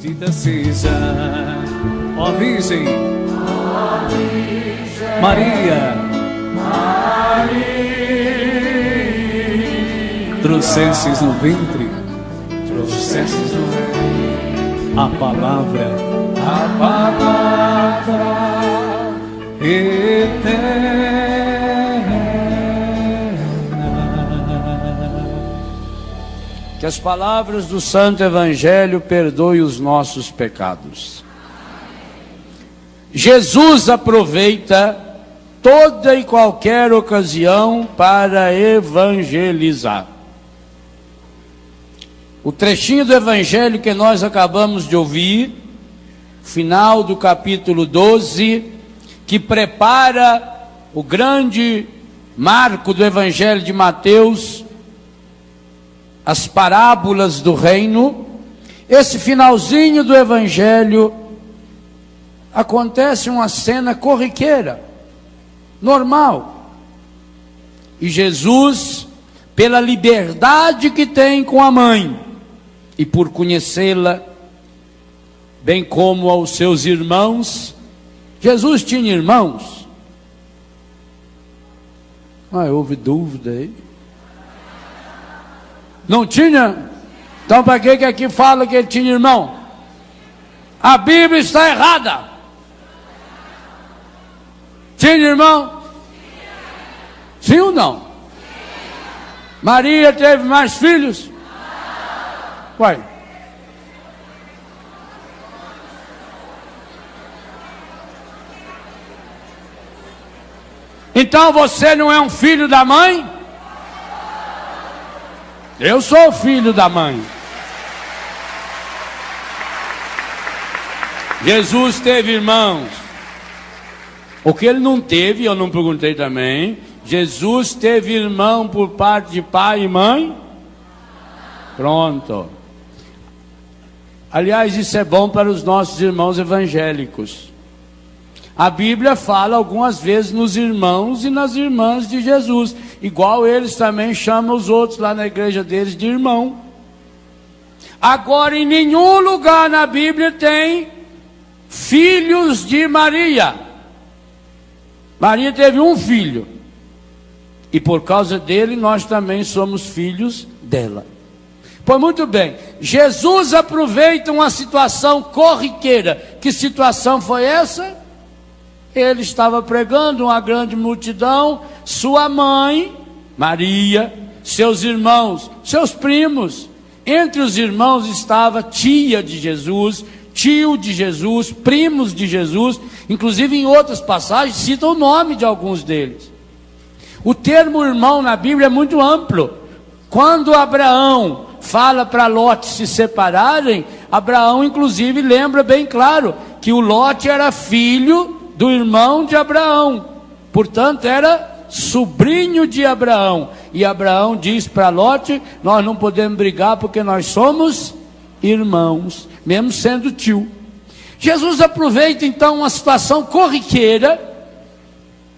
bendita seja, ó Virgem, Maria, trouxestes no ventre, a palavra eterna. Que as palavras do Santo Evangelho perdoem os nossos pecados. Jesus aproveita toda e qualquer ocasião para evangelizar. O trechinho do Evangelho que nós acabamos de ouvir, final do capítulo 12, que prepara o grande marco do Evangelho de Mateus, as parábolas do reino. Esse finalzinho do Evangelho, acontece uma cena corriqueira, normal. E Jesus, pela liberdade que tem com a mãe, e por conhecê-la, bem como aos seus irmãos. Jesus tinha irmãos? Houve dúvida aí. Não tinha? Então para que aqui fala que ele tinha irmão? A Bíblia está errada. Tinha irmão? Sim ou não? Maria teve mais filhos? Uai. Então você não é um filho da mãe? Eu sou filho da mãe. Jesus teve irmãos. O que ele não teve, eu não perguntei também. Jesus teve irmão por parte de pai e mãe? Pronto. Aliás, isso é bom para os nossos irmãos evangélicos. A Bíblia fala algumas vezes nos irmãos e nas irmãs de Jesus, igual eles também chamam os outros lá na igreja deles de irmão. Agora, em nenhum lugar na Bíblia tem filhos de Maria. Maria teve um filho, e por causa dele nós também somos filhos dela. Pois muito bem, Jesus aproveita uma situação corriqueira. Que situação foi essa? Ele estava pregando uma grande multidão, sua mãe, Maria, seus irmãos, seus primos. Entre os irmãos estava tia de Jesus, tio de Jesus, primos de Jesus. Inclusive em outras passagens citam o nome de alguns deles. O termo irmão na Bíblia é muito amplo. Quando Abraão fala para Ló se separarem, Abraão inclusive lembra bem claro que o Ló era filho do irmão de Abraão, portanto era sobrinho de Abraão. E Abraão diz para Ló: nós não podemos brigar porque nós somos irmãos, mesmo sendo tio. Jesus aproveita então uma situação corriqueira.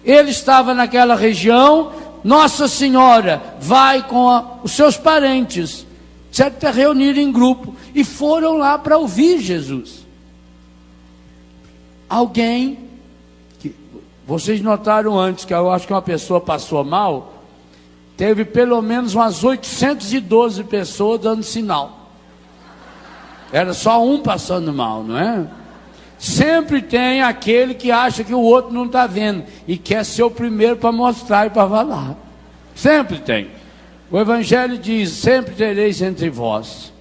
Ele estava naquela região, Nossa Senhora vai com os seus parentes, certo, reunir em grupo, e foram lá para ouvir Jesus. Alguém, vocês notaram antes que eu acho que uma pessoa passou mal, teve pelo menos umas 812 pessoas dando sinal. Era só um passando mal, não é? Sempre tem aquele que acha que o outro não está vendo e quer ser o primeiro para mostrar e para falar. Sempre tem. O Evangelho diz: sempre tereis entre vós.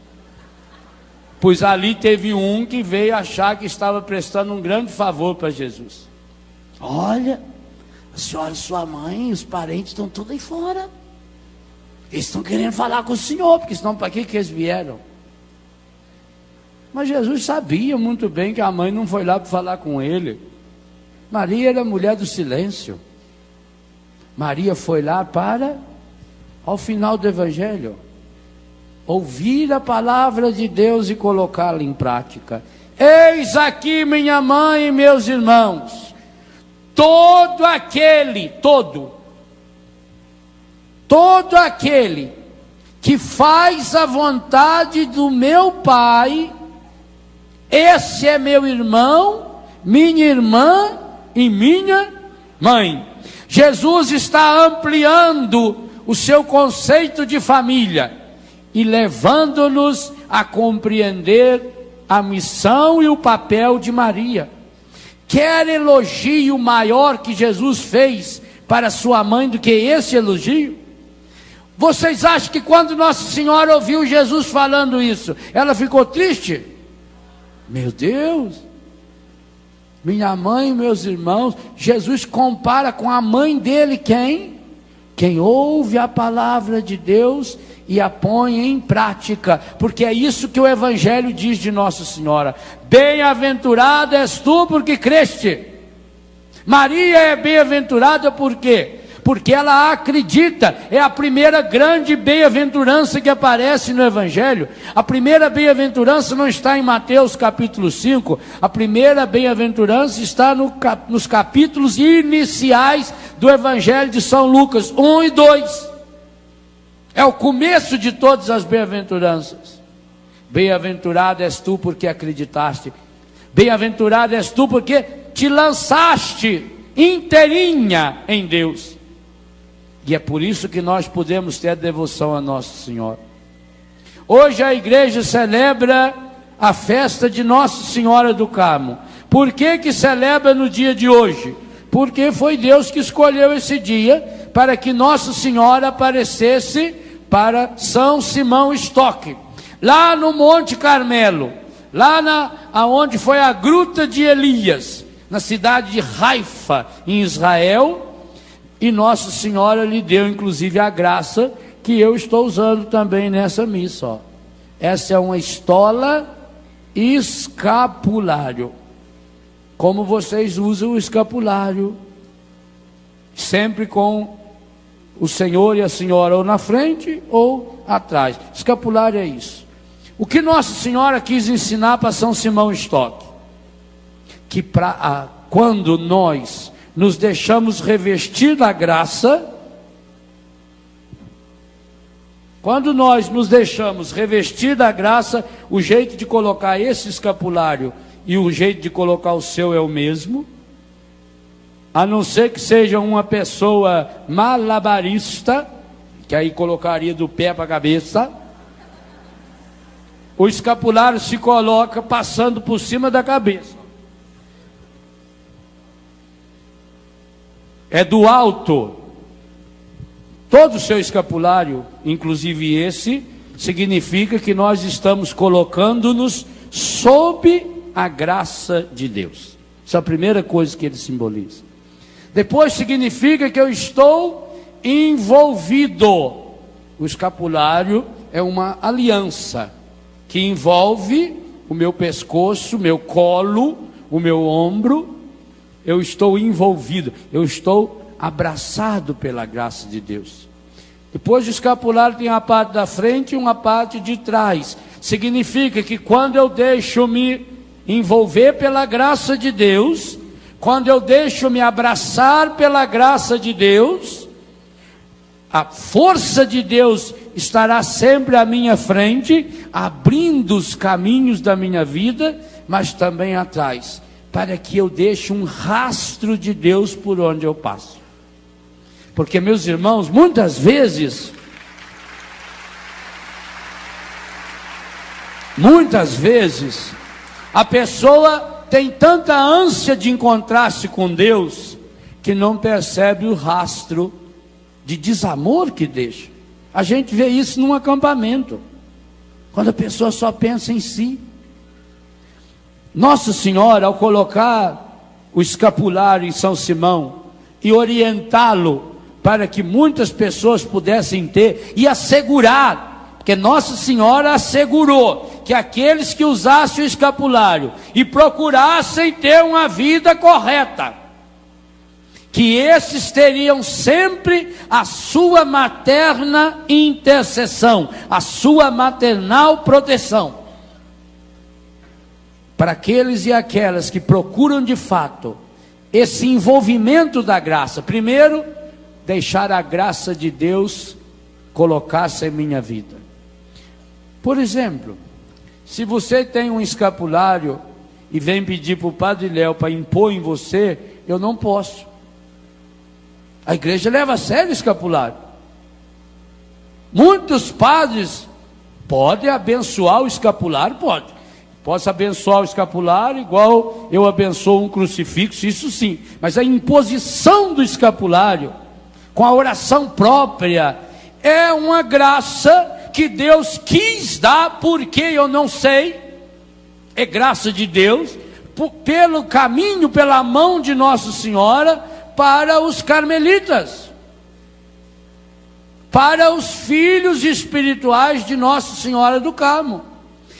Pois ali teve um que veio achar que estava prestando um grande favor para Jesus. Olha, a senhora e sua mãe, os parentes estão tudo aí fora. Eles estão querendo falar com o senhor, porque senão para que eles vieram? Mas Jesus sabia muito bem que a mãe não foi lá para falar com ele. Maria era a mulher do silêncio. Maria foi lá para, ao final do Evangelho, ouvir a palavra de Deus e colocá-la em prática. Eis aqui minha mãe e meus irmãos. Todo aquele que faz a vontade do meu Pai, Esse é meu irmão, minha irmã e minha mãe. Jesus está ampliando o seu conceito de família e levando-nos a compreender a missão e o papel de Maria. Quer elogio maior que Jesus fez para sua mãe do que esse elogio? Vocês acham que quando Nossa Senhora ouviu Jesus falando isso, ela ficou triste? Meu Deus, minha mãe e meus irmãos. Jesus compara com a mãe dele quem? Quem ouve a palavra de Deus e a põe em prática, porque é isso que o Evangelho diz de Nossa Senhora. Bem-aventurada és tu porque creste. Maria é bem-aventurada por quê? Porque ela acredita. É a primeira grande bem-aventurança que aparece no Evangelho. A primeira bem-aventurança não está em Mateus capítulo 5, a primeira bem-aventurança está nos capítulos iniciais do Evangelho de São Lucas, 1 e 2. É o começo de todas as bem-aventuranças. Bem-aventurado és tu porque acreditaste. Bem-aventurado és tu porque te lançaste inteirinha em Deus. E é por isso que nós podemos ter devoção a Nossa Senhora. Hoje a igreja celebra a festa de Nossa Senhora do Carmo. Por que celebra no dia de hoje? Porque foi Deus que escolheu esse dia para que Nossa Senhora aparecesse para São Simão Stock, lá no Monte Carmelo, lá aonde foi a gruta de Elias, na cidade de Haifa, em Israel. E Nossa Senhora lhe deu inclusive a graça que eu estou usando também nessa missa, ó. Essa é uma estola escapulário, como vocês usam o escapulário, sempre com o Senhor e a Senhora ou na frente ou atrás. Escapulário é isso. O que Nossa Senhora quis ensinar para São Simão Stock? Que quando nós nos deixamos revestir da graça, quando nós nos deixamos revestir da graça, o jeito de colocar esse escapulário e o jeito de colocar o seu é o mesmo, a não ser que seja uma pessoa malabarista, que aí colocaria do pé para a cabeça. O escapulário se coloca passando por cima da cabeça. É do alto. Todo o seu escapulário, inclusive esse, significa que nós estamos colocando-nos sob a graça de Deus. Essa é a primeira coisa que ele simboliza. Depois significa que eu estou envolvido. O escapulário é uma aliança que envolve o meu pescoço, o meu colo, o meu ombro. Eu estou envolvido, eu estou abraçado pela graça de Deus. Depois do escapulário tem uma parte da frente e uma parte de trás. Significa que quando eu deixo me envolver pela graça de Deus, quando eu deixo me abraçar pela graça de Deus, a força de Deus estará sempre à minha frente, abrindo os caminhos da minha vida, mas também atrás, para que eu deixe um rastro de Deus por onde eu passo. Porque, meus irmãos, muitas vezes a pessoa tem tanta ânsia de encontrar-se com Deus que não percebe o rastro de desamor que deixa. A gente vê isso num acampamento, quando a pessoa só pensa em si. Nossa Senhora, ao colocar o escapulário em São Simão e orientá-lo para que muitas pessoas pudessem ter e assegurar, porque Nossa Senhora assegurou que aqueles que usassem o escapulário e procurassem ter uma vida correta, que esses teriam sempre a sua materna intercessão, a sua maternal proteção. Para aqueles e aquelas que procuram de fato esse envolvimento da graça, primeiro, deixar a graça de Deus colocar-se em minha vida. Por exemplo, Se você tem um escapulário e vem pedir para o Padre Léo para impor em você, eu não posso. A igreja leva a sério o escapulário. Muitos padres podem abençoar o escapulário, pode. Posso abençoar o escapulário igual eu abençoo um crucifixo, isso sim. Mas a imposição do escapulário, com a oração própria, é uma graça que Deus quis dar, porque eu não sei, é graça de Deus, pelo caminho, pela mão de Nossa Senhora, para os carmelitas, para os filhos espirituais de Nossa Senhora do Carmo.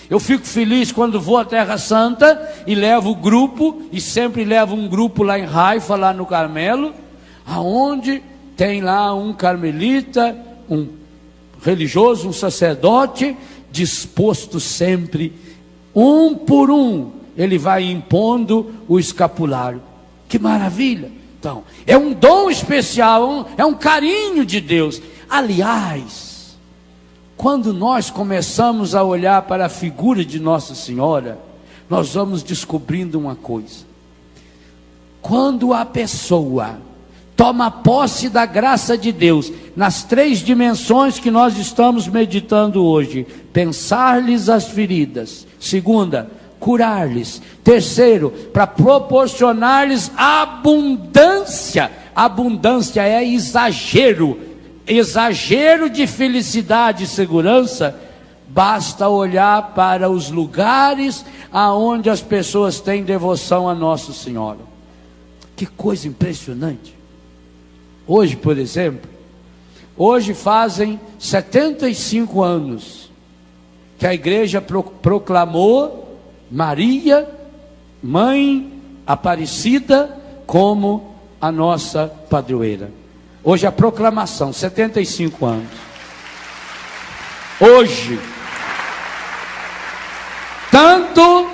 Eu fico feliz quando vou à Terra Santa e levo o grupo, e sempre levo um grupo lá em Haifa, lá no Carmelo, aonde tem lá um carmelita, um religioso, um sacerdote, disposto sempre, um por um, ele vai impondo o escapulário. Que maravilha! Então, é um dom especial, é um carinho de Deus. Aliás, quando nós começamos a olhar para a figura de Nossa Senhora, nós vamos descobrindo uma coisa. Quando a pessoa toma posse da graça de Deus, nas 3 dimensões que nós estamos meditando hoje: pensar-lhes as feridas, segunda, curar-lhes, terceiro, para proporcionar-lhes abundância. Abundância é exagero de felicidade e segurança. Basta olhar para os lugares aonde as pessoas têm devoção a Nossa Senhora. Que coisa impressionante. Hoje, por exemplo, hoje fazem 75 anos que a igreja proclamou Maria, Mãe Aparecida, como a nossa padroeira. Hoje a proclamação, 75 anos. Hoje, tanto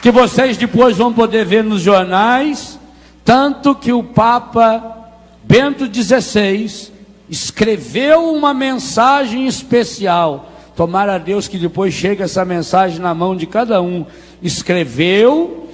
que vocês depois vão poder ver nos jornais, tanto que o Papa Bento XVI escreveu uma mensagem especial. Tomara a Deus que depois chegue essa mensagem na mão de cada um. Escreveu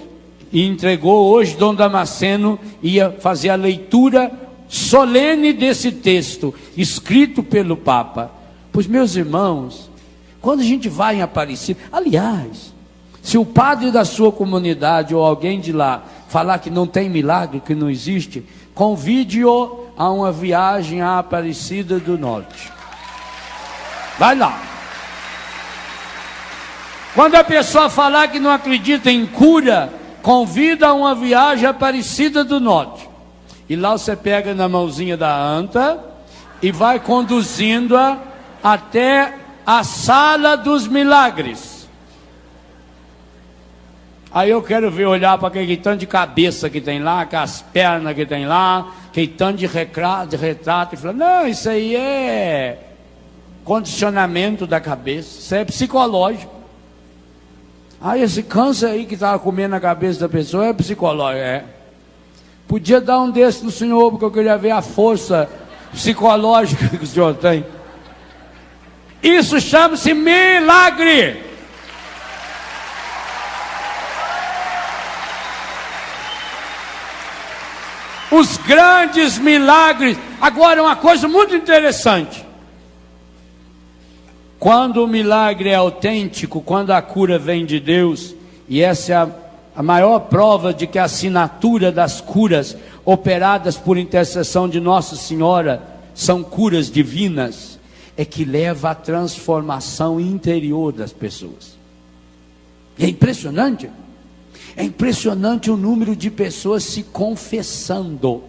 e entregou. Hoje Dom Damasceno ia fazer a leitura solene desse texto, escrito pelo Papa. Pois, meus irmãos, quando a gente vai em Aparecida, aliás, se o padre da sua comunidade ou alguém de lá falar que não tem milagre, que não existe, convide-o a uma viagem à Aparecida do Norte. Vai lá. Quando a pessoa falar que não acredita em cura, convida a uma viagem à Aparecida do Norte. E lá você pega na mãozinha da anta e vai conduzindo-a até a Sala dos Milagres. Aí eu quero ver, olhar para aquele tanto de cabeça que tem lá, com as pernas que tem lá, aquele tanto de retrato, e falar: não, isso aí é condicionamento da cabeça, isso é psicológico. Ah, esse câncer aí que estava comendo a cabeça da pessoa é psicológico. É. Podia dar um desses no senhor, porque eu queria ver a força psicológica que o senhor tem. Isso chama-se milagre. Os grandes milagres. Agora, uma coisa muito interessante. Quando o milagre é autêntico, quando a cura vem de Deus, e essa é a maior prova de que a assinatura das curas operadas por intercessão de Nossa Senhora são curas divinas, é que leva à transformação interior das pessoas. É impressionante. É impressionante o número de pessoas se confessando.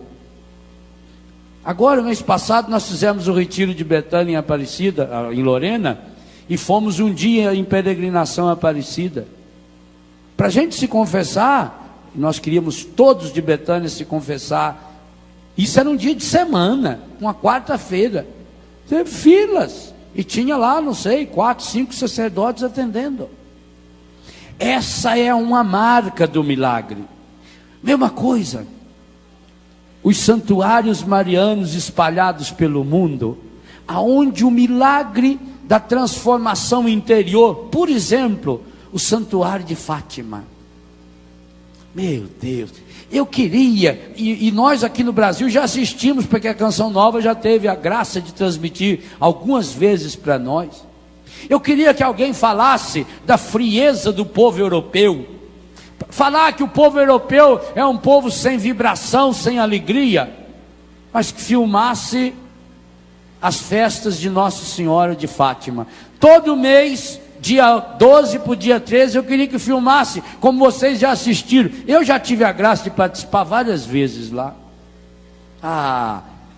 Agora, mês passado, nós fizemos o retiro de Betânia em Aparecida, em Lorena, e fomos um dia em peregrinação a Aparecida. Para a gente se confessar, nós queríamos todos de Betânia se confessar. Isso era um dia de semana, uma quarta-feira. Teve filas, e tinha lá, não sei, 4, 5 sacerdotes atendendo. Essa é uma marca do milagre. Mesma coisa, os santuários marianos espalhados pelo mundo, aonde o milagre da transformação interior, por exemplo, o santuário de Fátima. Meu Deus, eu queria, e nós aqui no Brasil já assistimos, porque a Canção Nova já teve a graça de transmitir algumas vezes para nós. Eu queria que alguém falasse da frieza do povo europeu, falar que o povo europeu é um povo sem vibração, sem alegria, mas que filmasse as festas de Nossa Senhora de Fátima. Todo mês, dia 12 para o dia 13, eu queria que filmasse, como vocês já assistiram. Eu já tive a graça de participar várias vezes lá.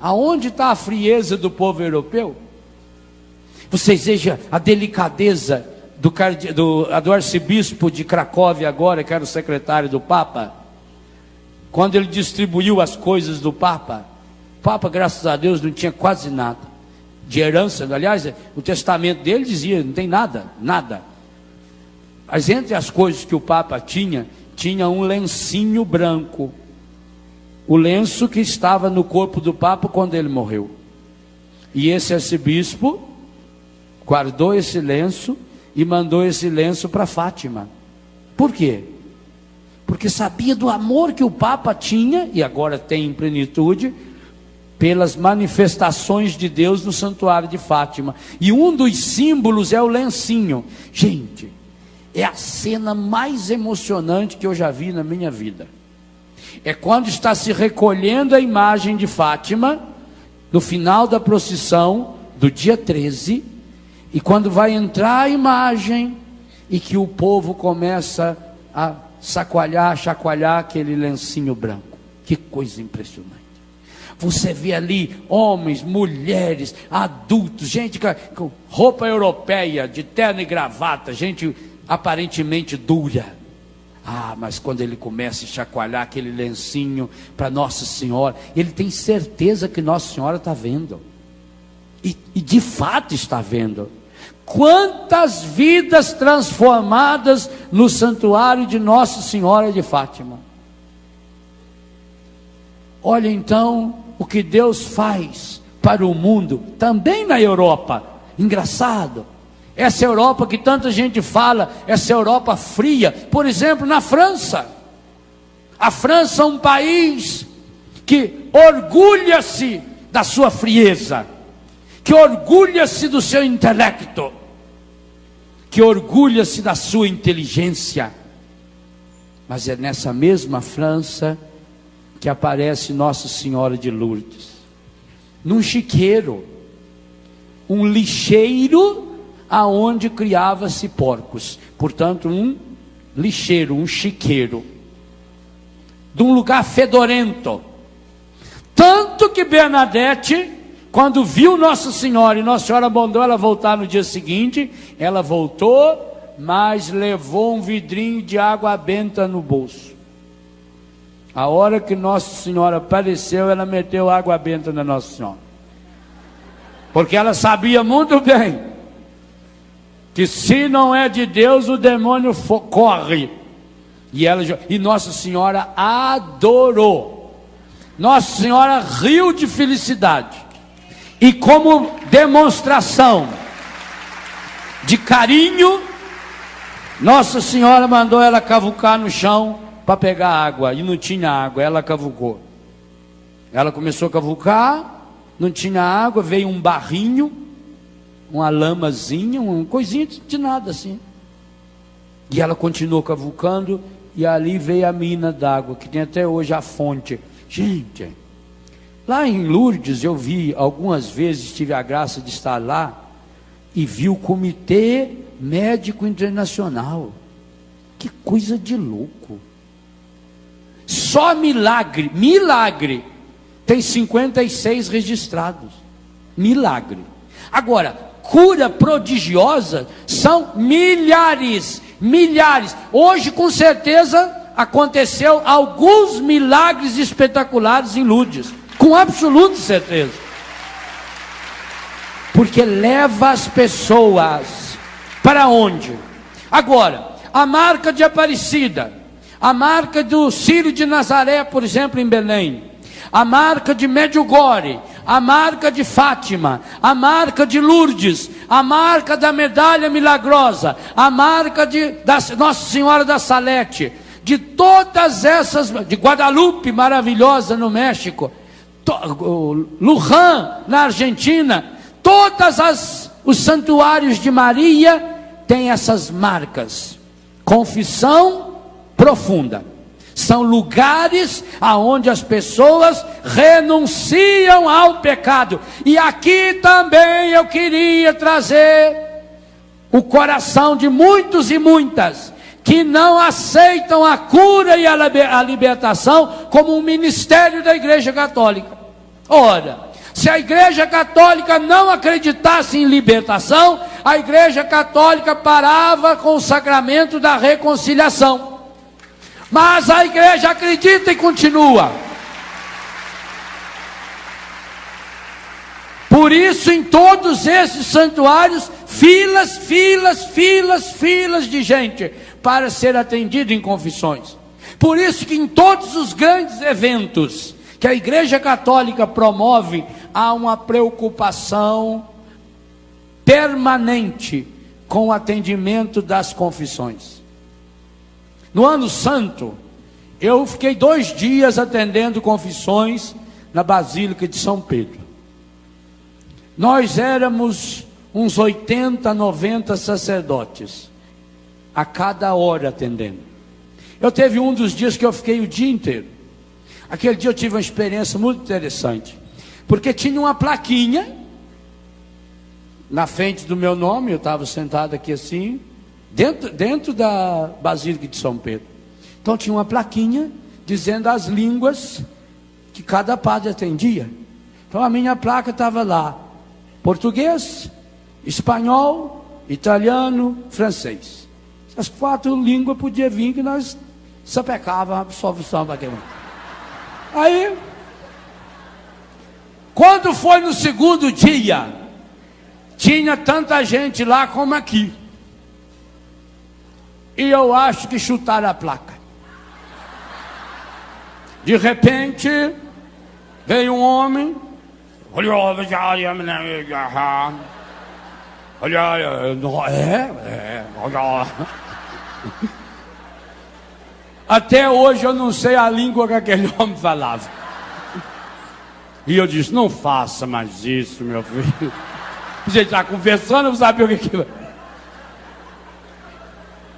Aonde está a frieza do povo europeu? Vocês vejam a delicadeza do arcebispo de Cracóvia agora, que era o secretário do Papa, quando ele distribuiu as coisas do Papa. O Papa, graças a Deus, não tinha quase nada de herança. Aliás, o testamento dele dizia, não tem nada. Mas entre as coisas que o Papa tinha um lencinho branco. O lenço que estava no corpo do Papa quando ele morreu. E esse arcebispo guardou esse lenço e mandou esse lenço para Fátima. Por quê? Porque sabia do amor que o Papa tinha, e agora tem em plenitude, pelas manifestações de Deus no santuário de Fátima. E um dos símbolos é o lencinho. Gente, é a cena mais emocionante que eu já vi na minha vida. É quando está se recolhendo a imagem de Fátima, no final da procissão do dia 13, e quando vai entrar a imagem, e que o povo começa a chacoalhar aquele lencinho branco. Que coisa impressionante. Você vê ali homens, mulheres, adultos, gente com roupa europeia, de terno e gravata, gente aparentemente dura. Mas quando ele começa a chacoalhar aquele lencinho para Nossa Senhora, ele tem certeza que Nossa Senhora está vendo. E de fato está vendo. Quantas vidas transformadas no santuário de Nossa Senhora de Fátima. Olha então o que Deus faz para o mundo, também na Europa. Engraçado, essa Europa que tanta gente fala, essa Europa fria, por exemplo, na França. A França é um país que orgulha-se da sua frieza, que orgulha-se do seu intelecto, que orgulha-se da sua inteligência. Mas é nessa mesma França que aparece Nossa Senhora de Lourdes, num chiqueiro, um lixeiro aonde criava-se porcos, portanto um lixeiro, um chiqueiro, de um lugar fedorento. Tanto que Bernadette, quando viu Nossa Senhora, e Nossa Senhora mandou ela voltar no dia seguinte, ela voltou, mas levou um vidrinho de água benta no bolso. A hora que Nossa Senhora apareceu, ela meteu água benta na Nossa Senhora. Porque ela sabia muito bem que se não é de Deus, o demônio corre. E Nossa Senhora adorou. Nossa Senhora riu de felicidade. E como demonstração de carinho, Nossa Senhora mandou ela cavucar no chão para pegar água, e não tinha água, ela cavucou. Ela começou a cavucar, não tinha água, veio um barrinho, uma lamazinha, uma coisinha de nada assim. E ela continuou cavucando, e ali veio a mina d'água, que tem até hoje a fonte. Gente, lá em Lourdes eu vi, algumas vezes tive a graça de estar lá, e vi o Comitê Médico Internacional. Que coisa de louco. Só milagre, tem 56 registrados. Milagre. Agora, cura prodigiosa são milhares. Hoje, com certeza, aconteceu alguns milagres espetaculares em Lourdes, com absoluta certeza. Porque leva as pessoas para onde? Agora, a marca de Aparecida, a marca do Círio de Nazaré, por exemplo, em Belém, a marca de Medjugorje, a marca de Fátima, a marca de Lourdes, a marca da medalha milagrosa, a marca da Nossa Senhora da Salete, de todas essas, de Guadalupe, maravilhosa no México, Luján na Argentina, os santuários de Maria têm essas marcas. Confissão profunda. São lugares aonde as pessoas renunciam ao pecado. E aqui também eu queria trazer o coração de muitos e muitas que não aceitam a cura e a libertação como um ministério da Igreja Católica. Ora, se a Igreja Católica não acreditasse em libertação, a Igreja Católica parava com o sacramento da reconciliação. Mas a igreja acredita e continua. Por isso, em todos esses santuários, filas de gente para ser atendido em confissões. Por isso que em todos os grandes eventos que a Igreja Católica promove, há uma preocupação permanente com o atendimento das confissões. No Ano Santo, eu fiquei 2 dias atendendo confissões na Basílica de São Pedro. Nós éramos uns 80, 90 sacerdotes, a cada hora atendendo. Eu teve um dos dias que eu fiquei o dia inteiro. Aquele dia eu tive uma experiência muito interessante, porque tinha uma plaquinha na frente do meu nome, eu estava sentado aqui assim, dentro da Basílica de São Pedro. Então tinha uma plaquinha dizendo as línguas que cada padre atendia. Então a minha placa estava lá: português, espanhol, italiano, francês. As 4 línguas podiam vir, que nós sapecávamos a absolvição para aquele. Aí, quando foi no segundo dia, tinha tanta gente lá como aqui. E eu acho que chutaram a placa. De repente, veio um homem. Até hoje eu não sei a língua que aquele homem falava. E eu disse: não faça mais isso, meu filho. Você está conversando, não sabe o que é.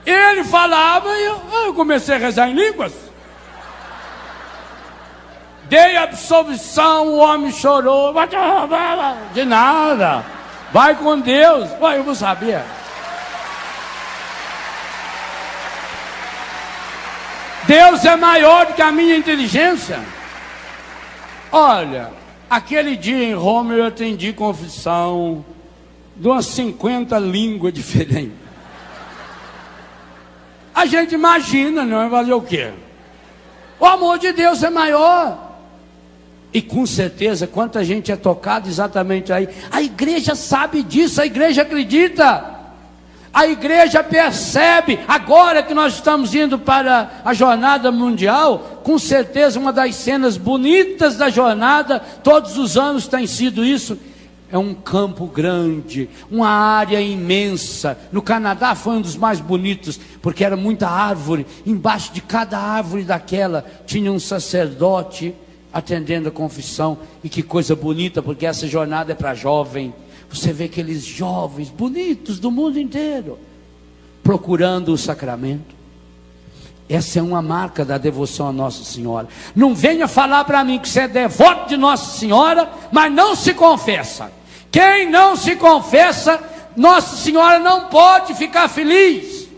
Ele falava e eu comecei a rezar em línguas. Dei absolvição, o homem chorou. De nada. Vai com Deus. Eu vou saber. Deus é maior do que a minha inteligência. Olha, aquele dia em Roma eu atendi confissão de umas 50 línguas diferentes. A gente imagina, não é? Fazer o quê? O amor de Deus é maior. E com certeza, quanta gente é tocada exatamente aí. A igreja sabe disso, a igreja acredita. A igreja percebe. Agora que nós estamos indo para a jornada mundial, com certeza uma das cenas bonitas da jornada, todos os anos tem sido isso. É um campo grande, uma área imensa. No Canadá foi um dos mais bonitos, porque era muita árvore. Embaixo de cada árvore daquela tinha um sacerdote atendendo a confissão. E que coisa bonita, porque essa jornada é para jovem. Você vê aqueles jovens bonitos do mundo inteiro procurando o sacramento. Essa é uma marca da devoção a Nossa Senhora. Não venha falar para mim que você é devoto de Nossa Senhora, mas não se confessa. Quem não se confessa, Nossa Senhora não pode ficar feliz.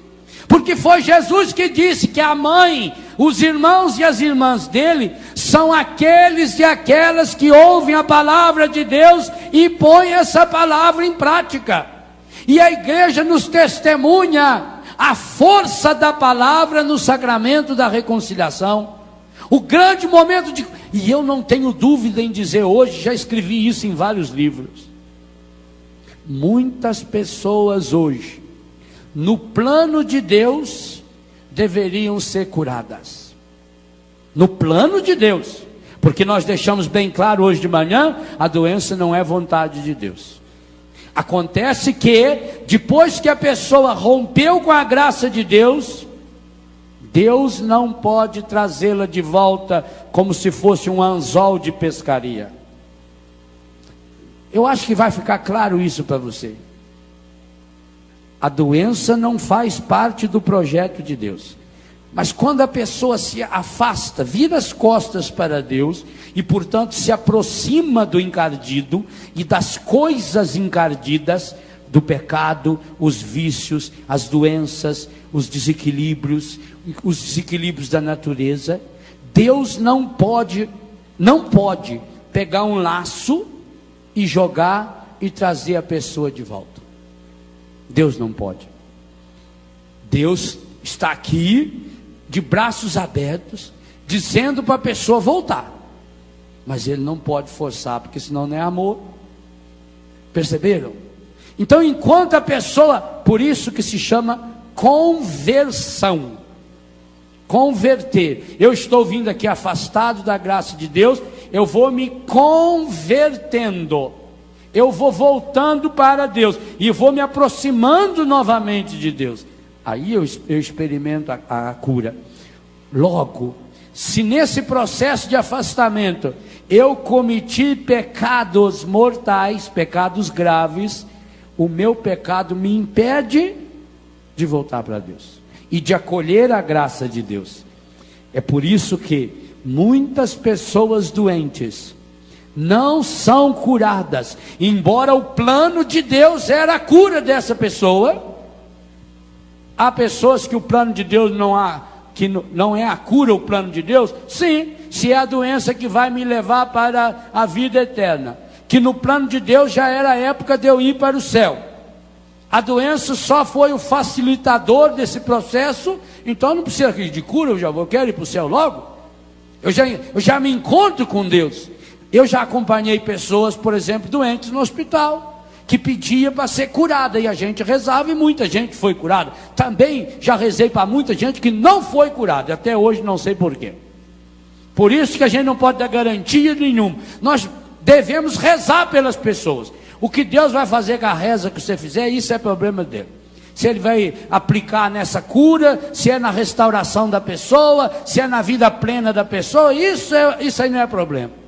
Porque foi Jesus que disse que a mãe, os irmãos e as irmãs dele, são aqueles e aquelas que ouvem a palavra de Deus e põem essa palavra em prática. E a igreja nos testemunha a força da palavra no sacramento da reconciliação. O grande momento de... E eu não tenho dúvida em dizer hoje, já escrevi isso em vários livros. Muitas pessoas hoje, no plano de Deus, deveriam ser curadas. No plano de Deus. Porque nós deixamos bem claro hoje de manhã, a doença não é vontade de Deus. Acontece que, depois que a pessoa rompeu com a graça de Deus, Deus não pode trazê-la de volta como se fosse um anzol de pescaria. Eu acho que vai ficar claro isso para você. A doença não faz parte do projeto de Deus. Mas quando a pessoa se afasta, vira as costas para Deus e, portanto, se aproxima do encardido e das coisas encardidas, do pecado, os vícios, as doenças, os desequilíbrios da natureza, Deus não pode pegar um laço e jogar e trazer a pessoa de volta. Deus não pode. Deus está aqui de braços abertos, dizendo para a pessoa voltar, mas Ele não pode forçar, porque senão não é amor. Perceberam? Então, enquanto a pessoa, por isso que se chama conversão, converter. Eu estou vindo aqui afastado da graça de Deus, eu vou me convertendo, eu vou voltando para Deus, e vou me aproximando novamente de Deus. Aí eu experimento a cura. Logo, se nesse processo de afastamento eu cometi pecados mortais, pecados graves, o meu pecado me impede de voltar para Deus e de acolher a graça de Deus. É por isso que muitas pessoas doentes não são curadas, embora o plano de Deus era a cura dessa pessoa. Há pessoas que o plano de Deus não é a cura, o plano de Deus. Sim, se é a doença que vai me levar para a vida eterna, que no plano de Deus já era a época de eu ir para o céu. A doença só foi o facilitador desse processo. Então não precisa de cura, eu quero ir para o céu logo. Eu já me encontro com Deus. Eu já acompanhei pessoas, por exemplo, doentes no hospital, que pedia para ser curada, e a gente rezava e muita gente foi curada. Também já rezei para muita gente que não foi curada, até hoje não sei porquê. Por isso que a gente não pode dar garantia nenhuma. Nós devemos rezar pelas pessoas. O que Deus vai fazer com a reza que você fizer, isso é problema dele. Se Ele vai aplicar nessa cura, se é na restauração da pessoa, se é na vida plena da pessoa, isso aí não é problema.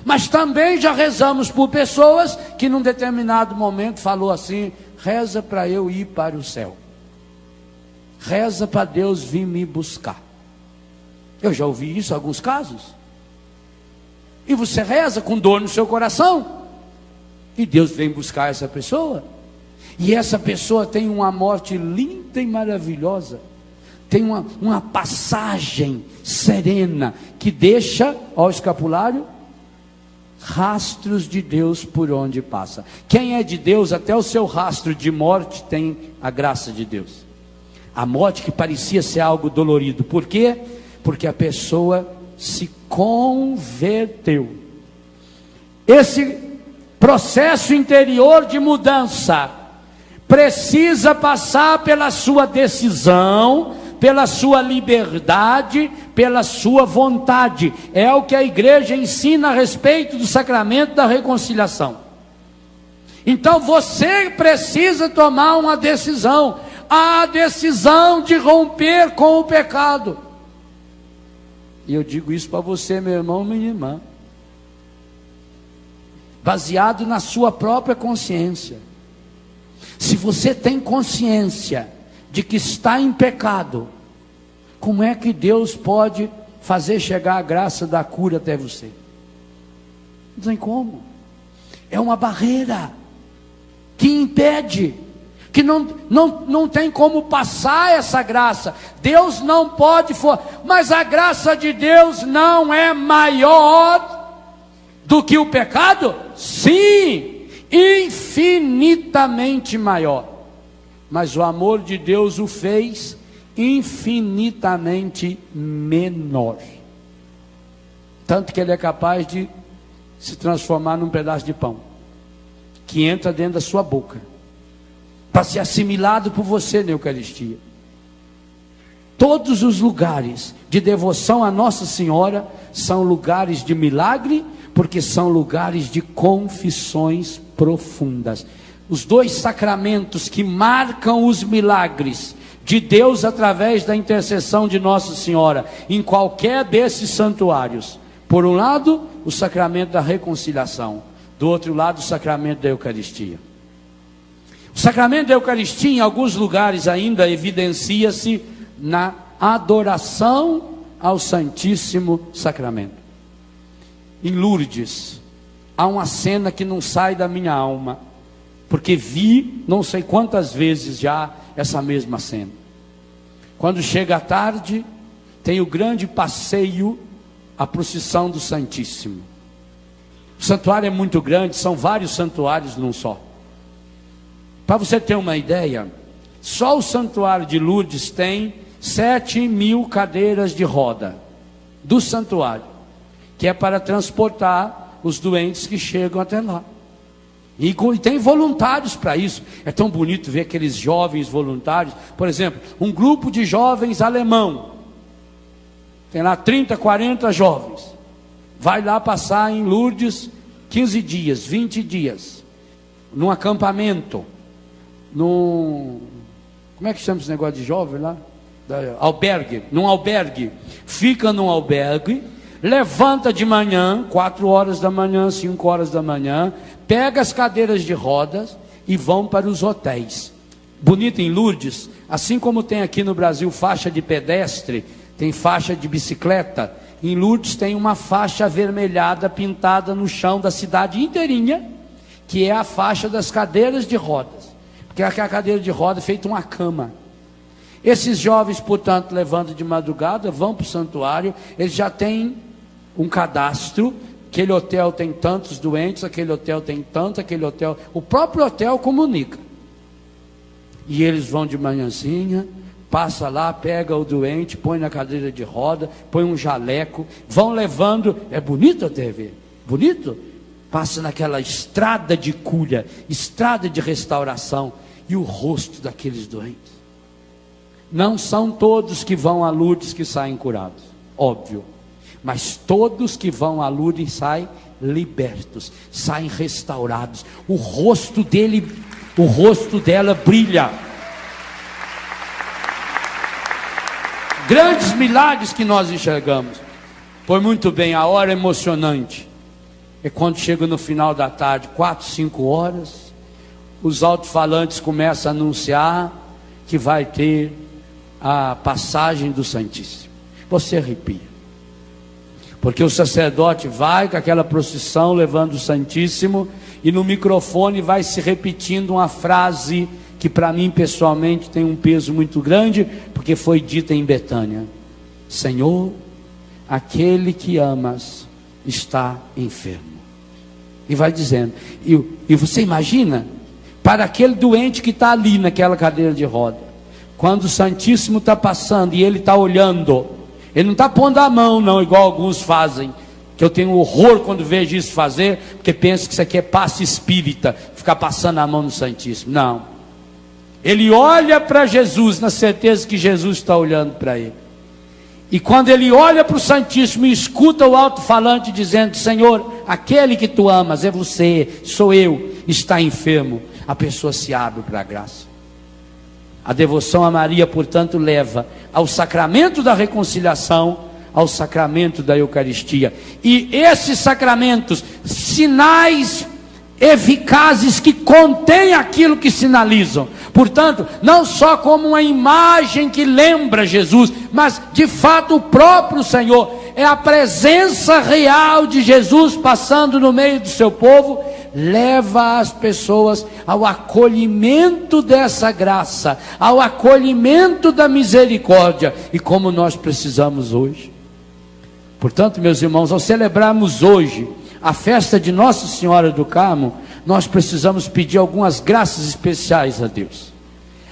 Mas também já rezamos por pessoas que num determinado momento falou assim: reza para eu ir para o céu, reza para Deus vir me buscar. Eu já ouvi isso em alguns casos. E você reza com dor no seu coração, e Deus vem buscar essa pessoa, e essa pessoa tem uma morte linda e maravilhosa, tem uma passagem serena, que deixa, ó, o escapulário, rastros de Deus por onde passa. Quem é de Deus, até o seu rastro de morte tem a graça de Deus. A morte que parecia ser algo dolorido. Por quê? Porque a pessoa se converteu. Esse processo interior de mudança precisa passar pela sua decisão, pela sua liberdade, pela sua vontade. É o que a igreja ensina a respeito do sacramento da reconciliação. Então você precisa tomar uma decisão, a decisão de romper com o pecado. E eu digo isso para você, meu irmão, minha irmã, baseado na sua própria consciência. Se você tem consciência de que está em pecado, como é que Deus pode fazer chegar a graça da cura até você? Não tem como. É uma barreira que impede, que não tem como passar essa graça. Deus não pode, mas a graça de Deus não é maior do que o pecado? Sim, infinitamente maior. Mas o amor de Deus o fez infinitamente menor. Tanto que Ele é capaz de se transformar num pedaço de pão, que entra dentro da sua boca, para ser assimilado por você na Eucaristia. todos os lugares de devoção a Nossa Senhora são lugares de milagre, porque são lugares de confissões profundas. Os dois sacramentos que marcam os milagres de Deus através da intercessão de Nossa Senhora em qualquer desses santuários: por um lado, o sacramento da reconciliação, do outro lado, o sacramento da Eucaristia. O sacramento da Eucaristia, em alguns lugares ainda, evidencia-se na adoração ao Santíssimo Sacramento. Em Lourdes, há uma cena que não sai da minha alma, porque vi não sei quantas vezes já essa mesma cena. Quando chega a tarde, tem o grande passeio, a procissão do Santíssimo. O santuário é muito grande, são vários santuários num só. Para você ter uma ideia, só o santuário de Lourdes tem 7.000 cadeiras de roda do santuário, que é para transportar os doentes que chegam até lá. E tem voluntários para isso. É tão bonito ver aqueles jovens voluntários. Por exemplo, um grupo de jovens alemão, tem lá 30, 40 jovens, vai lá passar em Lourdes 15 dias, 20 dias, num acampamento, como é que chama esse negócio de jovem lá? Albergue, num albergue. Fica num albergue, levanta de manhã, 4 horas da manhã, 5 horas da manhã, pega as cadeiras de rodas e vão para os hotéis. Bonito em Lourdes, assim como tem aqui no Brasil faixa de pedestre, tem faixa de bicicleta, em Lourdes tem uma faixa avermelhada pintada no chão da cidade inteirinha, que é a faixa das cadeiras de rodas, porque aquela cadeira de roda é feita uma cama. Esses jovens, portanto, levantam de madrugada, vão para o santuário, eles já têm um cadastro, aquele hotel tem tantos doentes, aquele hotel tem tanto, aquele hotel, o próprio hotel comunica. E eles vão de manhãzinha, passa lá, pega o doente, põe na cadeira de roda, põe um jaleco, vão levando, é bonito até ver, bonito, passa naquela estrada de cura, estrada de restauração, e o rosto daqueles doentes. Não são todos que vão a Lourdes que saem curados, óbvio, mas todos que vão a Lourdes saem libertos, saem restaurados. O rosto dele, o rosto dela brilha. Grandes milagres que nós enxergamos. Pois muito bem, a hora emocionante é quando chega no final da tarde, 4, 5 horas, os alto-falantes começam a anunciar que vai ter a passagem do Santíssimo. Você arrepia, porque o sacerdote vai com aquela procissão levando o Santíssimo, e no microfone vai se repetindo uma frase que para mim pessoalmente tem um peso muito grande, porque foi dita em Betânia: Senhor, aquele que amas está enfermo. E vai dizendo, e você imagina, para aquele doente que está ali naquela cadeira de roda, quando o Santíssimo está passando e ele está olhando, ele não está pondo a mão não, igual alguns fazem, que eu tenho horror quando vejo isso fazer, porque penso que isso aqui é passe espírita, ficar passando a mão no Santíssimo. Não, ele olha para Jesus, na certeza que Jesus está olhando para ele, e quando ele olha para o Santíssimo e escuta o alto-falante dizendo: Senhor, aquele que tu amas é você, sou eu, está enfermo, a pessoa se abre para a graça. A devoção a Maria, portanto, leva ao sacramento da reconciliação, ao sacramento da Eucaristia. E esses sacramentos, sinais eficazes que contêm aquilo que sinalizam. Portanto, não só como uma imagem que lembra Jesus, mas de fato o próprio Senhor. É a presença real de Jesus passando no meio do seu povo, leva as pessoas ao acolhimento dessa graça, ao acolhimento da misericórdia, e como nós precisamos hoje. Portanto, meus irmãos, ao celebrarmos hoje a festa de Nossa Senhora do Carmo, nós precisamos pedir algumas graças especiais a Deus.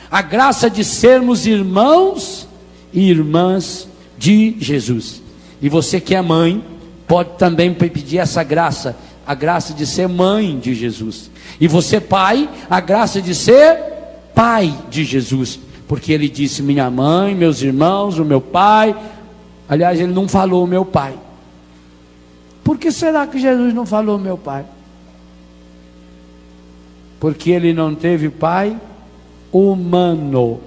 A graça de sermos irmãos e irmãs de Jesus. E você que é mãe, pode também pedir essa graça, a graça de ser mãe de Jesus. E você pai, a graça de ser pai de Jesus. porque ele disse minha mãe, meus irmãos, o meu pai. Aliás, ele não falou meu pai. Por que será que Jesus não falou meu pai? Porque ele não teve pai humano.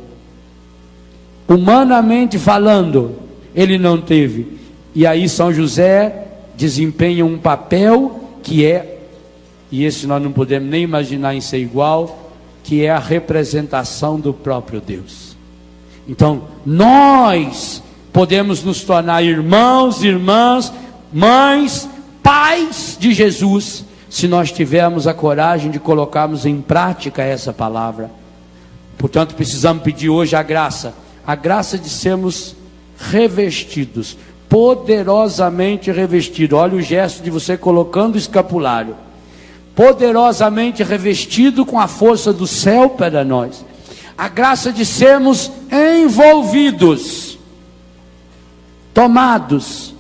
Humanamente falando, ele não teve. E aí São José desempenha um papel que é, e esse nós não podemos nem imaginar em ser igual, que é a representação do próprio Deus. Então, nós podemos nos tornar irmãos, irmãs, mães, pais de Jesus, se nós tivermos a coragem de colocarmos em prática essa palavra. Portanto, precisamos pedir hoje a graça de sermos revestidos, poderosamente revestidos. Olha o gesto de você colocando o escapulário, poderosamente revestido com a força do céu para nós. A graça de sermos envolvidos, tomados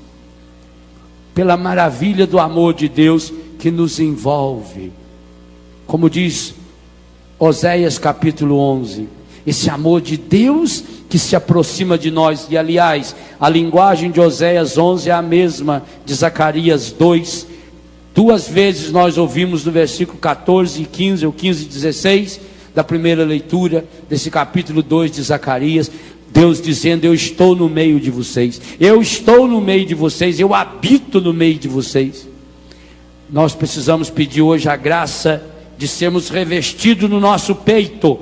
pela maravilha do amor de Deus que nos envolve. Como diz Oséias capítulo 11, esse amor de Deus que se aproxima de nós. E aliás, a linguagem de Oséias 11 é a mesma de Zacarias 2. Duas vezes nós ouvimos no versículo 14 e 15, ou 15 e 16, da primeira leitura desse capítulo 2 de Zacarias, Deus dizendo: eu estou no meio de vocês, eu estou no meio de vocês, eu habito no meio de vocês. Nós precisamos pedir hoje a graça de sermos revestidos no nosso peito,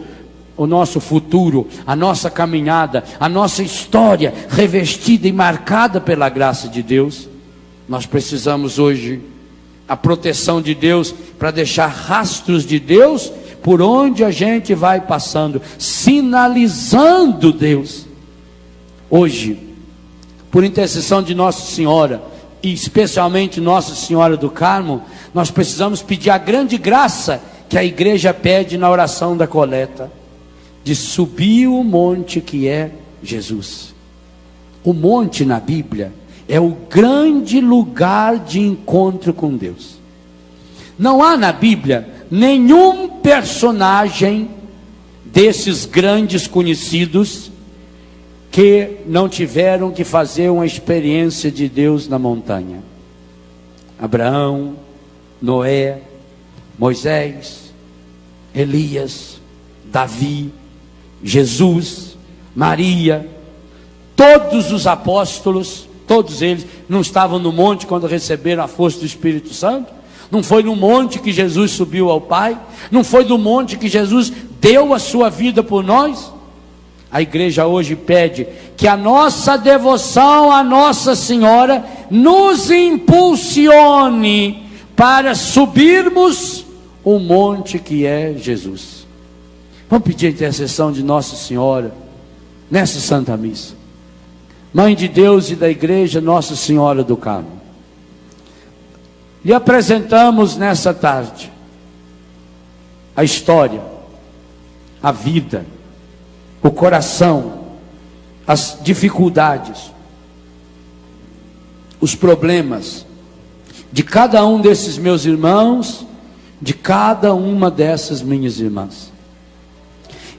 o nosso futuro, a nossa caminhada, a nossa história, revestida e marcada pela graça de Deus. Nós precisamos hoje a proteção de Deus, para deixar rastros de Deus por onde a gente vai passando, sinalizando Deus. Hoje, por intercessão de Nossa Senhora, e especialmente Nossa Senhora do Carmo, nós precisamos pedir a grande graça que a igreja pede na oração da coleta, de subir o monte que é Jesus. O monte na Bíblia é o grande lugar de encontro com Deus. Não há na Bíblia nenhum personagem desses grandes conhecidos que não tiveram que fazer uma experiência de Deus na montanha. Abraão, Noé, Moisés, Elias, Davi, Jesus, Maria, todos os apóstolos, todos eles não estavam no monte quando receberam a força do Espírito Santo? Não foi no monte que Jesus subiu ao Pai? Não foi do monte que Jesus deu a sua vida por nós? A igreja hoje pede que a nossa devoção à Nossa Senhora nos impulsione para subirmos o monte que é Jesus. Vamos pedir a intercessão de Nossa Senhora nessa Santa Missa. Mãe de Deus e da igreja, Nossa Senhora do Carmo, lhe apresentamos nessa tarde a história, a vida, o coração, as dificuldades, os problemas de cada um desses meus irmãos, de cada uma dessas minhas irmãs.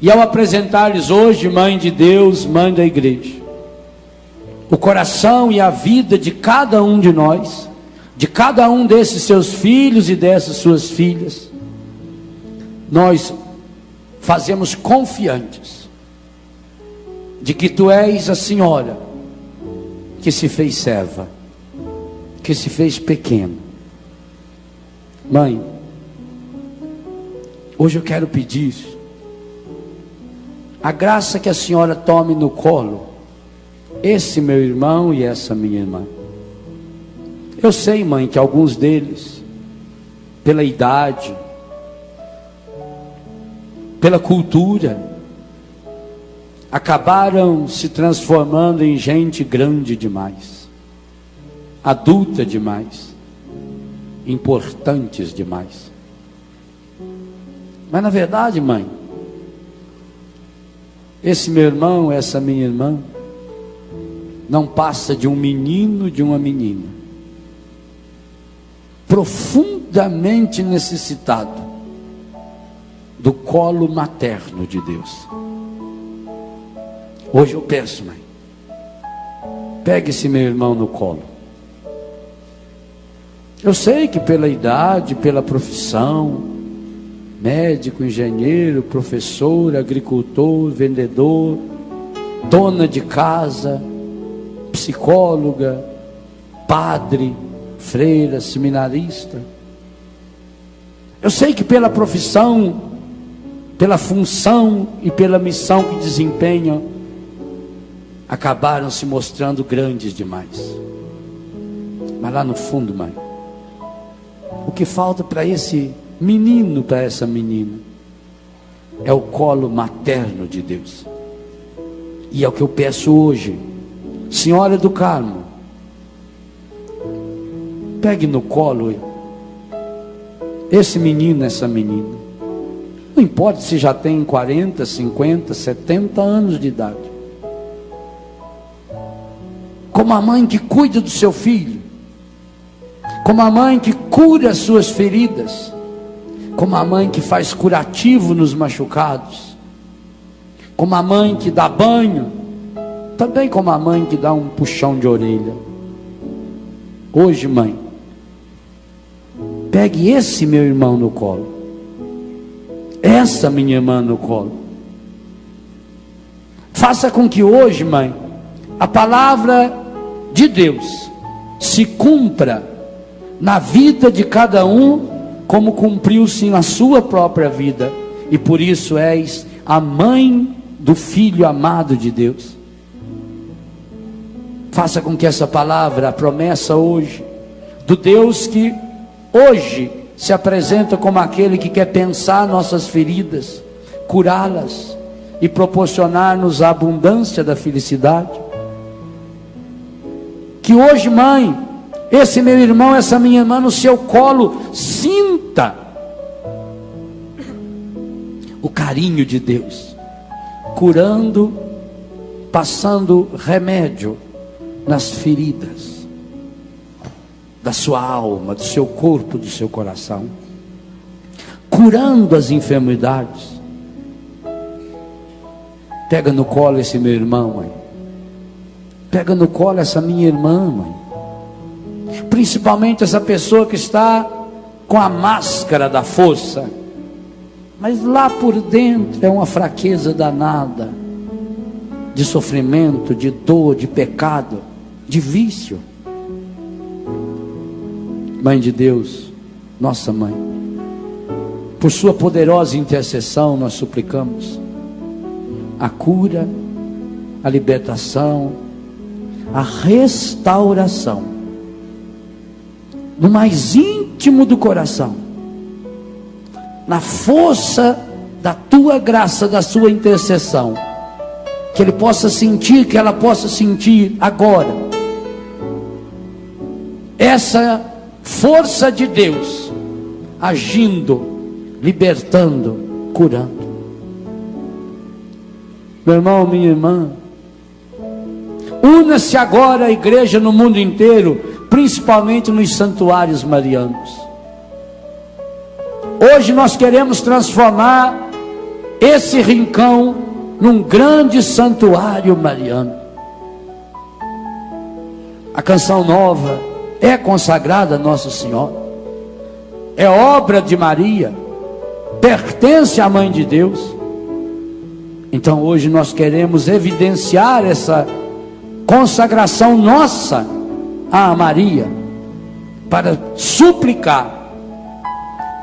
E ao apresentar-lhes hoje, Mãe de Deus, Mãe da igreja, o coração e a vida de cada um de nós, de cada um desses seus filhos e dessas suas filhas, nós fazemos confiantes de que Tu és a Senhora que se fez serva, que se fez pequena. Mãe, hoje eu quero pedir a graça que a Senhora tome no colo esse meu irmão e essa minha irmã. Eu sei, mãe, que alguns deles, pela idade, pela cultura, acabaram se transformando em gente grande demais, adulta demais, importantes demais. Mas na verdade, mãe, esse meu irmão, essa minha irmã, não passa de um menino, de uma menina, profundamente necessitado do colo materno de Deus. Hoje eu peço, mãe, pegue esse meu irmão no colo. Eu sei que pela idade, pela profissão, médico, engenheiro, professor, agricultor, vendedor, dona de casa, psicóloga, padre, freira, seminarista. Eu sei que pela profissão, pela função e pela missão que desempenham, acabaram se mostrando grandes demais. Mas lá no fundo, mãe, o que falta para esse menino, para essa menina, é o colo materno de Deus. E é o que eu peço hoje. Senhora do Carmo, pegue no colo esse menino, essa menina. Não importa se já tem 40, 50, 70 anos de idade. Como a mãe que cuida do seu filho, como a mãe que cura as suas feridas, como a mãe que faz curativo nos machucados, como a mãe que dá banho, também como a mãe que dá um puxão de orelha. Hoje, mãe, pegue esse meu irmão no colo, essa minha irmã no colo. Faça com que hoje, mãe, a palavra de Deus se cumpra na vida de cada um, como cumpriu-se na sua própria vida. E por isso és a mãe do Filho amado de Deus. Faça com que essa palavra, a promessa hoje, do Deus que hoje se apresenta como aquele que quer pensar nossas feridas, curá-las e proporcionar-nos a abundância da felicidade. Que hoje, mãe, esse meu irmão, essa minha irmã no seu colo, sinta o carinho de Deus, curando, passando remédio nas feridas da sua alma, do seu corpo, do seu coração, curando as enfermidades. Pega no colo esse meu irmão, mãe. Pega no colo essa minha irmã, mãe. Principalmente essa pessoa que está com a máscara da força, mas lá por dentro é uma fraqueza danada, de sofrimento, de dor, de pecado, de vício. Mãe de Deus, nossa mãe, por sua poderosa intercessão nós suplicamos a cura, a libertação, a restauração no mais íntimo do coração, na força da tua graça, da sua intercessão, que ele possa sentir, que ela possa sentir agora essa força de Deus agindo, libertando, curando. Meu irmão, minha irmã, una-se agora a igreja no mundo inteiro, principalmente nos santuários marianos. Hoje nós queremos transformar esse rincão num grande santuário mariano. A canção nova é consagrada a Nossa Senhora, é obra de Maria, pertence à Mãe de Deus. Então hoje nós queremos evidenciar essa consagração nossa a Maria, para suplicar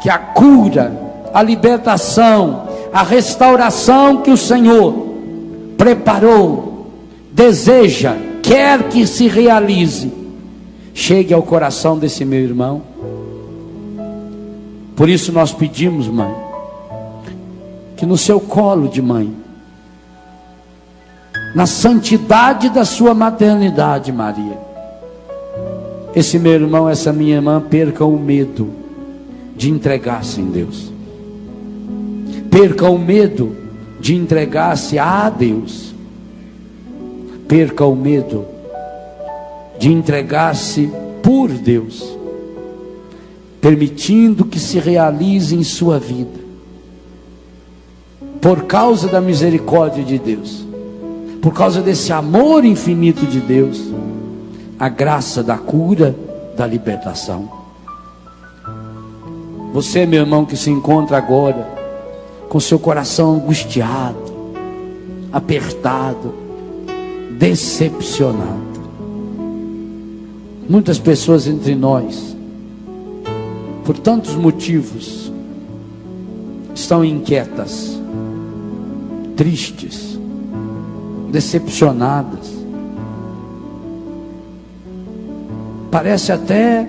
que a cura, a libertação, a restauração que o Senhor preparou, deseja, quer que se realize, chegue ao coração desse meu irmão. Por isso nós pedimos, mãe, que no seu colo de mãe, na santidade da sua maternidade, Maria, esse meu irmão, essa minha irmã percam o medo de entregar-se em Deus, percam o medo de entregar-se a Deus, percam o medo de entregar-se por Deus, permitindo que se realize em sua vida, por causa da misericórdia de Deus, por causa desse amor infinito de Deus, a graça da cura, da libertação. Você, meu irmão, que se encontra agora com seu coração angustiado, apertado, decepcionado. Muitas pessoas entre nós, por tantos motivos, estão inquietas, tristes, decepcionadas. Parece até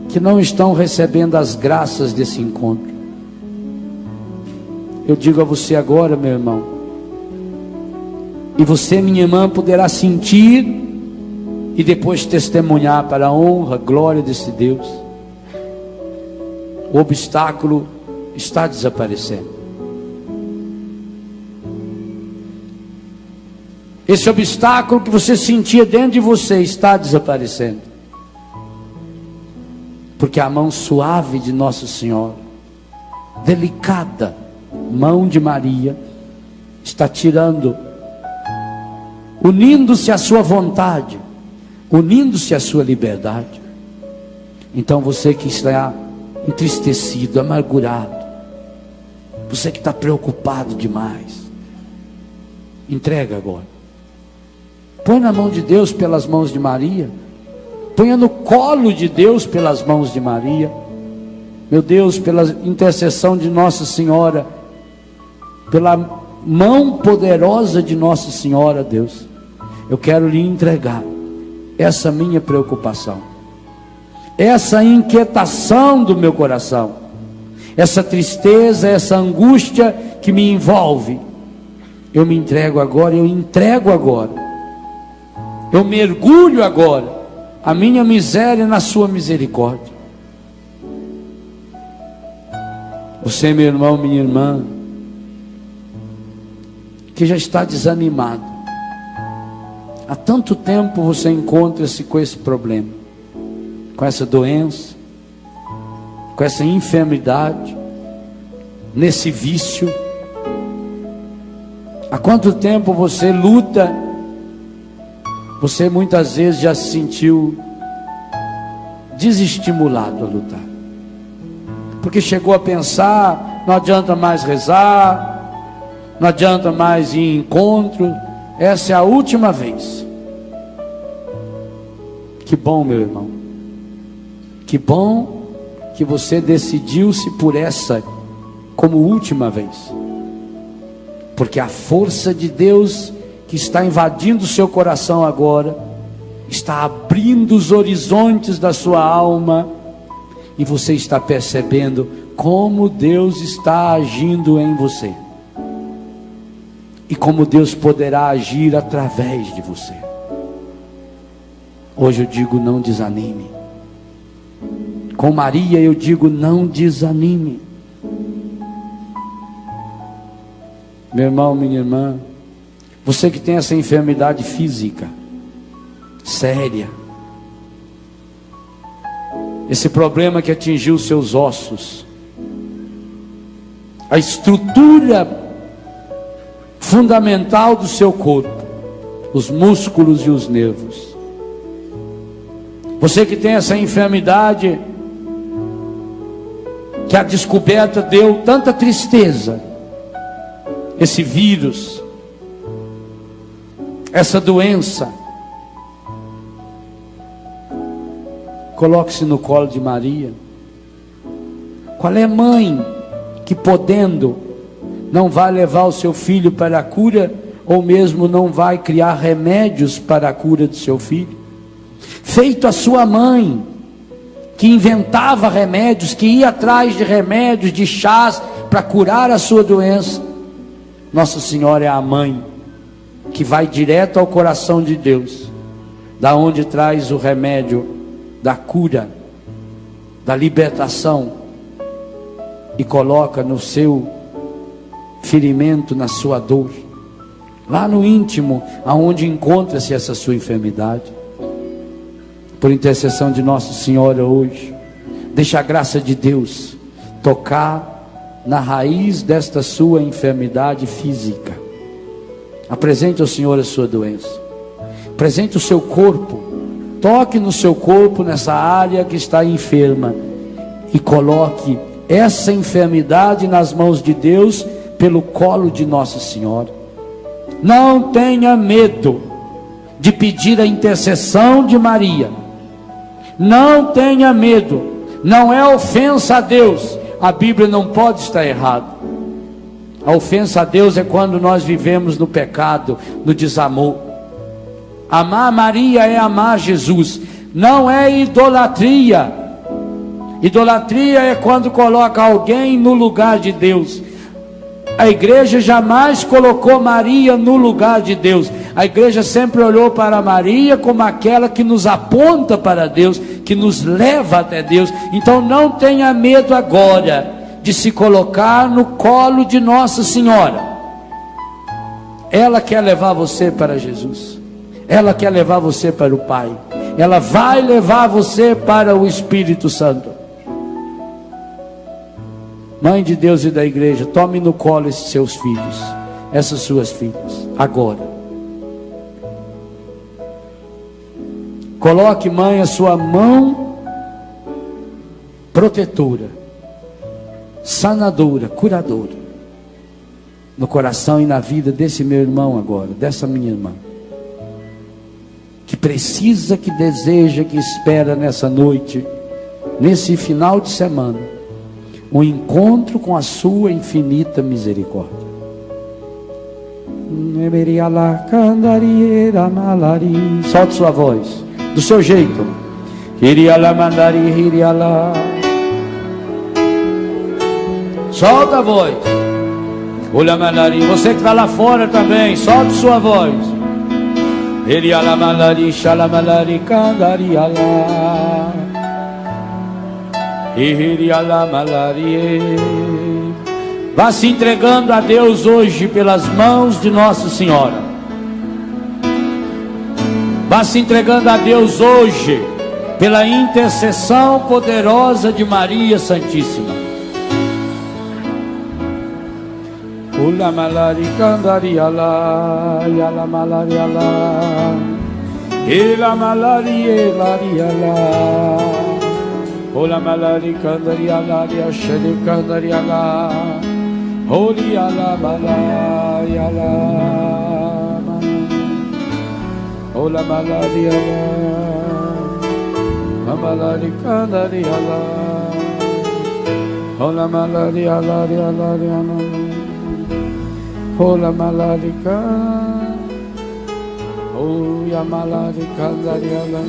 que não estão recebendo as graças desse encontro. Eu digo a você agora, meu irmão, e você, minha irmã, poderá sentir e depois testemunhar para a honra, glória desse Deus. O obstáculo está desaparecendo. Esse obstáculo que você sentia dentro de você está desaparecendo, porque a mão suave de Nossa Senhora, delicada mão de Maria, está tirando, unindo-se à sua vontade, unindo-se à sua liberdade. Então você que está entristecido, amargurado, você que está preocupado demais, entrega agora. Põe na mão de Deus pelas mãos de Maria. Ponha no colo de Deus pelas mãos de Maria. Meu Deus, pela intercessão de Nossa Senhora, pela mão poderosa de Nossa Senhora, Deus, eu quero lhe entregar essa minha preocupação, essa inquietação do meu coração, essa tristeza, essa angústia que me envolve. Eu me entrego agora, eu entrego agora. Eu mergulho agora a minha miséria na sua misericórdia. Você, meu irmão, minha irmã, que já está desanimado, há tanto tempo você encontra-se com esse problema, com essa doença, com essa enfermidade, nesse vício. Há quanto tempo você luta? Você muitas vezes já se sentiu desestimulado a lutar, porque chegou a pensar: não adianta mais rezar, não adianta mais ir em encontro, essa é a última vez. Que bom, meu irmão, que bom que você decidiu-se por essa como última vez, porque a força de Deus que está invadindo o seu coração agora, está abrindo os horizontes da sua alma, e você está percebendo como Deus está agindo em você, e como Deus poderá agir através de você. Hoje eu digo: não desanime. Com Maria eu digo: não desanime. Meu irmão, minha irmã, você que tem essa enfermidade física séria, esse problema que atingiu os seus ossos, a estrutura fundamental do seu corpo, os músculos e os nervos. Você que tem essa enfermidade, que a descoberta deu tanta tristeza, esse vírus, essa doença, coloque-se no colo de Maria. Qual é a mãe que, podendo, não vai levar o seu filho para a cura, ou mesmo não vai criar remédios para a cura do seu filho? Feito a sua mãe, que inventava remédios, que ia atrás de remédios, de chás, para curar a sua doença. Nossa Senhora é a mãe que vai direto ao coração de Deus, da onde traz o remédio da cura, da libertação, e coloca no seu ferimento, na sua dor, lá no íntimo, aonde encontra-se essa sua enfermidade. Por intercessão de Nossa Senhora hoje, deixa a graça de Deus tocar na raiz desta sua enfermidade física, Apresente ao Senhor a sua doença. Apresente o seu corpo. Toque no seu corpo, nessa área que está enferma, e coloque essa enfermidade nas mãos de Deus, pelo colo de Nossa Senhora. Não tenha medo de pedir a intercessão de Maria. Não tenha medo. Não é ofensa a Deus. A Bíblia não pode estar errada. A ofensa a Deus é quando nós vivemos no pecado, no desamor. Amar Maria é amar Jesus. Não é idolatria. Idolatria é quando coloca alguém no lugar de Deus. A igreja jamais colocou Maria no lugar de Deus. A igreja sempre olhou para Maria como aquela que nos aponta para Deus, que nos leva até Deus. Então não tenha medo agora de se colocar no colo de Nossa Senhora. Ela quer levar você para Jesus. Ela quer levar você para o Pai. Ela vai levar você para o Espírito Santo. Mãe de Deus e da igreja, tome no colo esses seus filhos, essas suas filhas, agora. Coloque, mãe, a sua mão protetora, sanadora, curadora, no coração e na vida desse meu irmão agora, dessa minha irmã, que precisa, que deseja, que espera nessa noite, nesse final de semana, um encontro com a sua infinita misericórdia. Solte sua voz, do seu jeito. Solta a voz. Você que está lá fora também, solte sua voz. Vá se entregando a Deus hoje pelas mãos de Nossa Senhora. Vá se entregando a Deus hoje pela intercessão poderosa de Maria Santíssima. Ula malari candaria lá, yala malaria lá, ela malaria lá. Ola malari kandaria la ya shede kandaria la holi ala bala ya la ola malari la malari kandaria la ola malari ala ya ola malari oh ya malari kandaria la.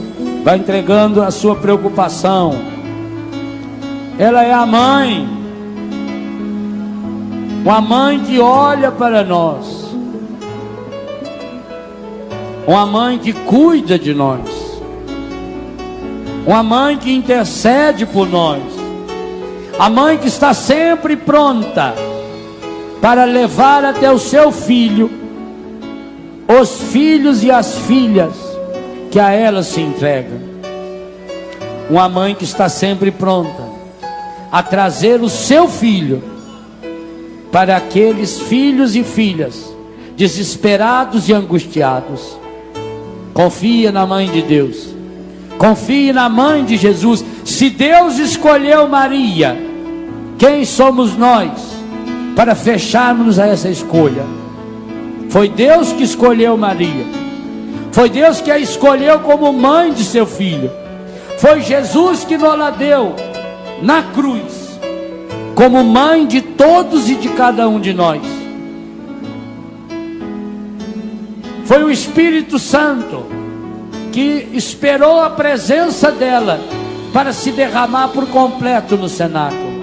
Vai entregando a sua preocupação. Ela é a mãe, uma mãe que olha para nós, uma mãe que cuida de nós, uma mãe que intercede por nós, a mãe que está sempre pronta para levar até o seu filho os filhos e as filhas que a ela se entregam. Uma mãe que está sempre pronta a trazer o seu filho para aqueles filhos e filhas desesperados e angustiados. Confia na mãe de Deus, confie na mãe de Jesus. Se Deus escolheu Maria, quem somos nós para fecharmos a essa escolha? Foi Deus que escolheu Maria, foi Deus que a escolheu como mãe de seu filho, foi Jesus que nos deu na cruz, como mãe de todos e de cada um de nós. Foi o Espírito Santo que esperou a presença dela para se derramar por completo no cenáculo.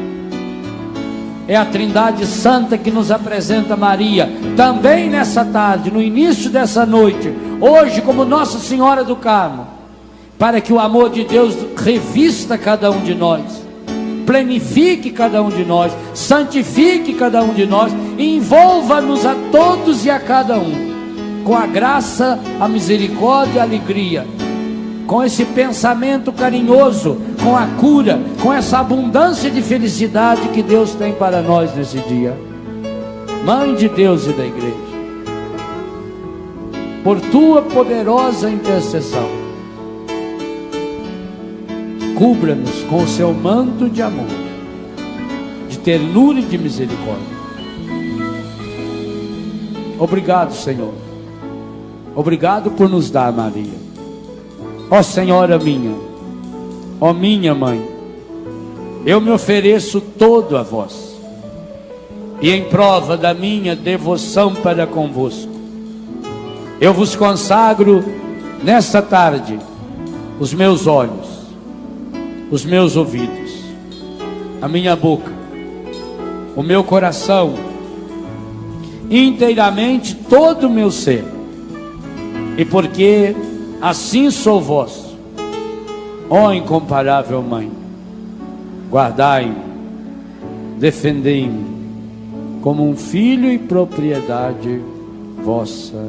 É a Trindade Santa que nos apresenta Maria, também nessa tarde, no início dessa noite, hoje, como Nossa Senhora do Carmo, para que o amor de Deus revista cada um de nós, plenifique cada um de nós, santifique cada um de nós, e envolva-nos a todos e a cada um com a graça, a misericórdia e a alegria, com esse pensamento carinhoso, com a cura, com essa abundância de felicidade que Deus tem para nós nesse dia. Mãe de Deus e da igreja, por tua poderosa intercessão, cubra-nos com o seu manto de amor, de ternura e de misericórdia. Obrigado, Senhor. Obrigado por nos dar Maria. Ó Senhora minha, ó minha mãe, eu me ofereço todo a vós, e em prova da minha devoção para convosco, eu vos consagro nesta tarde os meus olhos, os meus ouvidos, a minha boca, o meu coração, inteiramente todo o meu ser. E porque assim sou vosso, ó incomparável Mãe, guardai-me, defendei-me como um filho e propriedade vossa.